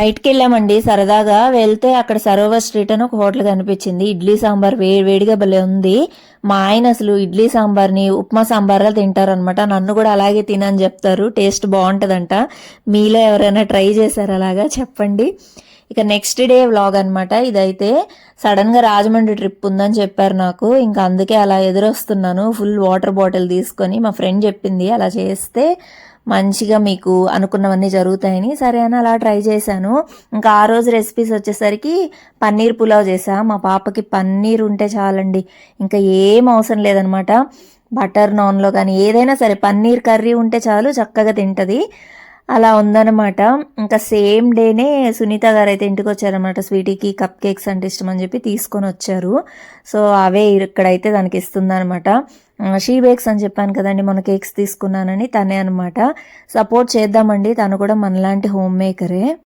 బయటికి వెళ్ళామండి సరదాగా. వెళ్తే అక్కడ సరోవర్ స్ట్రీట్ అని ఒక హోటల్ కనిపించింది. ఇడ్లీ సాంబార్ వేడిగా భలే ఉంది. మా ఆయన అసలు ఇడ్లీ సాంబార్ని ఉప్మా సాంబార్లా తింటారనమాట. నన్ను కూడా అలాగే తినని చెప్తారు. టేస్ట్ బాగుంటుందంట. మీలో ఎవరైనా ట్రై చేశారు అలాగా చెప్పండి. ఇక నెక్స్ట్ డే వ్లాగ్ అనమాట ఇదైతే. సడన్గా రాజమండ్రి ట్రిప్ ఉందని చెప్పారు నాకు. ఇంకా అందుకే అలా ఎదురొస్తున్నాను ఫుల్ వాటర్ బాటిల్ తీసుకొని. మా ఫ్రెండ్ చెప్పింది అలా చేస్తే మంచిగా మీకు అనుకున్నవన్నీ జరుగుతాయని. సరే అని అలా ట్రై చేశాను. ఇంకా ఆ రోజు రెసిపీస్ వచ్చేసరికి పన్నీర్ పులావ్ చేసా. మా పాపకి పన్నీర్ ఉంటే చాలండి, ఇంకా ఏం అవసరం లేదనమాట. బటర్ నాన్లో కానీ ఏదైనా సరే పన్నీర్ కర్రీ ఉంటే చాలు చక్కగా తింటుంది. అలా ఉందన్నమాట. ఇంకా సేమ్ డేనే సునీత గారు అయితే ఇంటికి వచ్చారనమాట. స్వీటీకి కప్ కేక్స్ అంటే ఇష్టం అని చెప్పి తీసుకొని వచ్చారు. సో అవే ఇక్కడైతే దానికి ఇస్తుందనమాట. షీ బేక్స్ అని చెప్పాను కదండి మొన్న కేక్స్ తీసుకున్నానని, తనే అనమాట. సపోర్ట్ చేద్దామండి, తను కూడా మనలాంటి హోమ్ మేకరే.